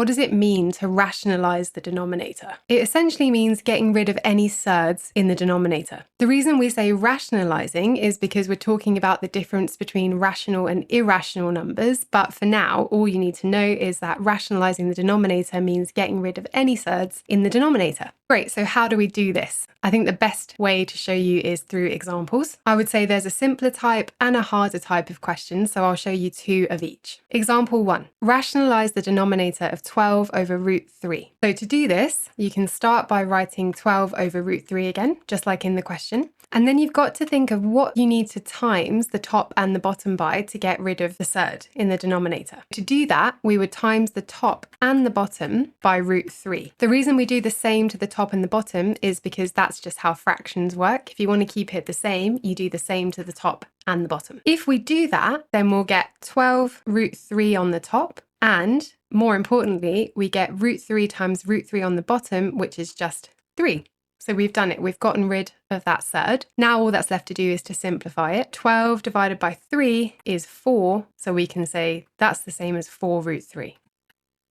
What does it mean to rationalise the denominator? It essentially means getting rid of any surds in the denominator. The reason we say rationalising is because we're talking about the difference between rational and irrational numbers, but for now, all you need to know is that rationalising the denominator means getting rid of any surds in the denominator. Great, so how do we do this? I think the best way to show you is through examples. I would say there's a simpler type and a harder type of question, so I'll show you 2 of each. Example 1, rationalise the denominator of 12 over root 3. So to do this, you can start by writing 12 over root 3 again, just like in the question. And then you've got to think of what you need to times the top and the bottom by to get rid of the surd in the denominator. To do that, we would times the top and the bottom by root 3. The reason we do the same to the top and the bottom is because that's just how fractions work. If you want to keep it the same, you do the same to the top and the bottom. If we do that, then we'll get 12 root 3 on the top, and more importantly, we get root 3 times root 3 on the bottom, which is just 3. So we've done it. We've gotten rid of that surd. Now all that's left to do is to simplify it. 12 divided by 3 is 4. So we can say that's the same as 4 root 3.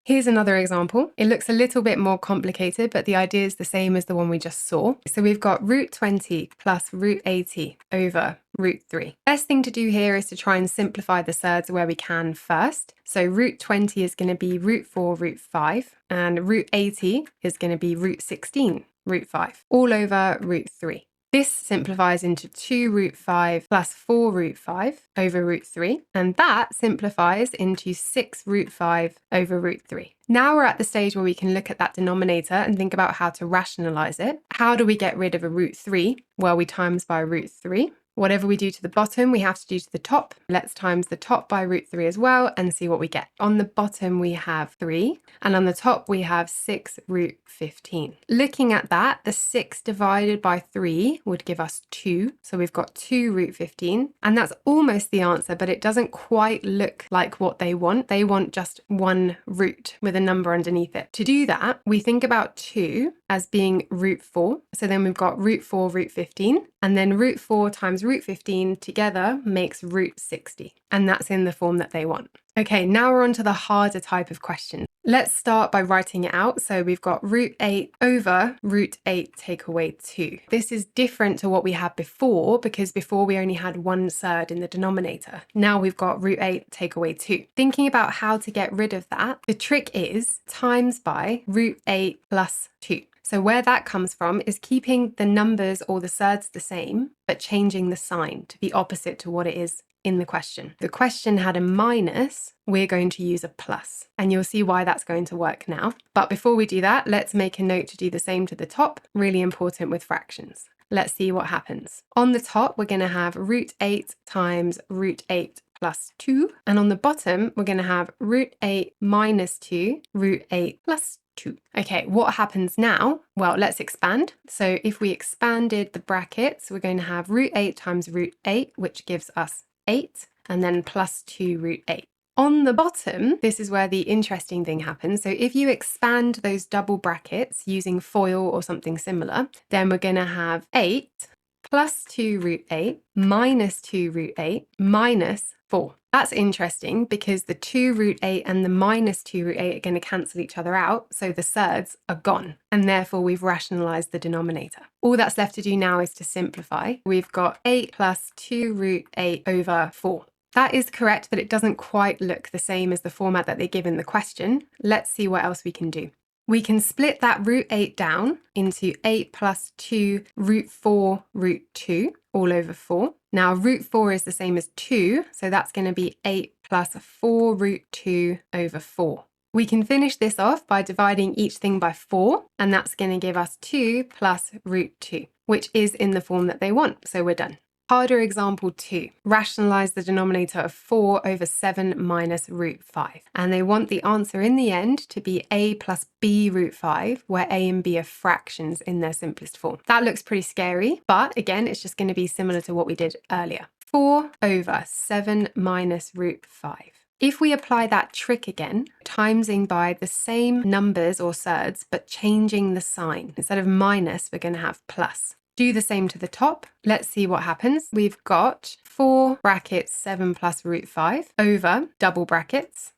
Here's another example. It looks a little bit more complicated, but the idea is the same as the one we just saw. So we've got root 20 plus root 80 over root 3. Best thing to do here is to try and simplify the surds where we can first. So root 20 is going to be root 4 root 5, and root 80 is going to be root 16 root 5, all over root 3. This simplifies into 2 root 5 plus 4 root 5 over root 3, and that simplifies into 6 root 5 over root 3. Now we're at the stage where we can look at that denominator and think about how to rationalise it. How do we get rid of a root 3? Well, we times by root 3. Whatever we do to the bottom, we have to do to the top. Let's times the top by root 3 as well and see what we get. On the bottom, we have 3, and on the top, we have 6 root 15. Looking at that, the 6 divided by 3 would give us 2. So we've got 2 root 15, and that's almost the answer, but it doesn't quite look like what they want. They want just one root with a number underneath it. To do that, we think about 2 as being root 4. So then we've got root 4 root 15, and then root 4 times root 15 together makes root 60. And that's in the form that they want. Okay, now we're on to the harder type of question. Let's start by writing it out. So we've got root 8 over root 8 take away 2. This is different to what we had before, because before we only had one surd in the denominator. Now we've got root 8 take away 2. Thinking about how to get rid of that, the trick is times by root 8 plus 2. So where that comes from is keeping the numbers or the surds the same, but changing the sign to be opposite to what it is in the question. The question had a minus, we're going to use a plus, and you'll see why that's going to work now. But before we do that, let's make a note to do the same to the top, really important with fractions. Let's see what happens. On the top, we're going to have root 8 times root 8 plus 2, and on the bottom, we're going to have root 8 minus 2, root 8 plus 2. Okay, what happens now? Well, let's expand. So if we expanded the brackets, we're going to have root 8 times root 8, which gives us 8, and then plus 2 root 8. On the bottom, this is where the interesting thing happens. So if you expand those double brackets using FOIL or something similar, then we're going to have 8 plus 2 root 8 minus 2 root 8 minus 4. That's interesting because the 2 root 8 and the minus 2 root 8 are going to cancel each other out, so the surds are gone, and therefore we've rationalised the denominator. All that's left to do now is to simplify. We've got 8 plus 2 root 8 over 4. That is correct, but it doesn't quite look the same as the format that they give in the question. Let's see what else we can do. We can split that root 8 down into 8 plus 2 root 4 root 2 all over 4. Now root 4 is the same as 2, so that's going to be 8 plus 4 root 2 over 4. We can finish this off by dividing each thing by 4, and that's going to give us 2 plus root 2, which is in the form that they want, so we're done. Harder example 2, rationalise the denominator of 4 over 7 minus root 5. And they want the answer in the end to be a plus b root 5, where a and b are fractions in their simplest form. That looks pretty scary, but again, it's just going to be similar to what we did earlier. 4 over 7 minus root 5. If we apply that trick again, timesing by the same numbers or surds, but changing the sign. Instead of minus, we're going to have plus. Do the same to the top. Let's see what happens. We've got 4 brackets 7 plus root 5 over double brackets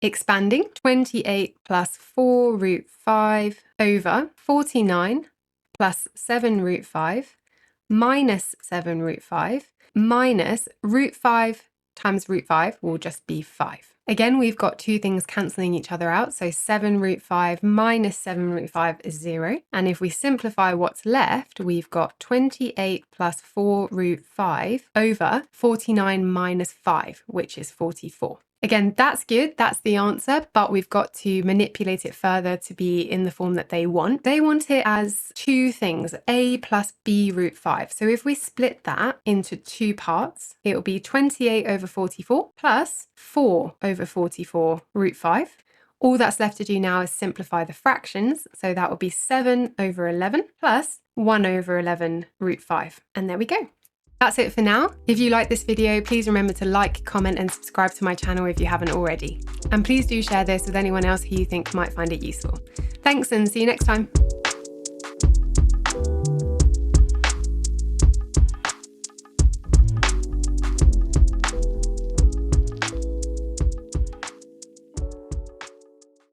Expanding, 28 plus 4 root 5 over 49 plus 7 root 5 minus 7 root 5 minus root 5 times root 5 will just be 5. Again, we've got two things cancelling each other out. So 7 root 5 minus 7 root 5 is 0. And if we simplify what's left, we've got 28 plus 4 root 5 over 49 minus 5, which is 44. Again, that's good, that's the answer, but we've got to manipulate it further to be in the form that they want. They want it as two things, a plus b root 5. So if we split that into two parts, it will be 28 over 44 plus 4 over 44 root 5. All that's left to do now is simplify the fractions. So that will be 7 over 11 plus 1 over 11 root 5. And there we go. That's it for now. If you like this video, please remember to like, comment, and subscribe to my channel if you haven't already. And please do share this with anyone else who you think might find it useful. Thanks and see you next time.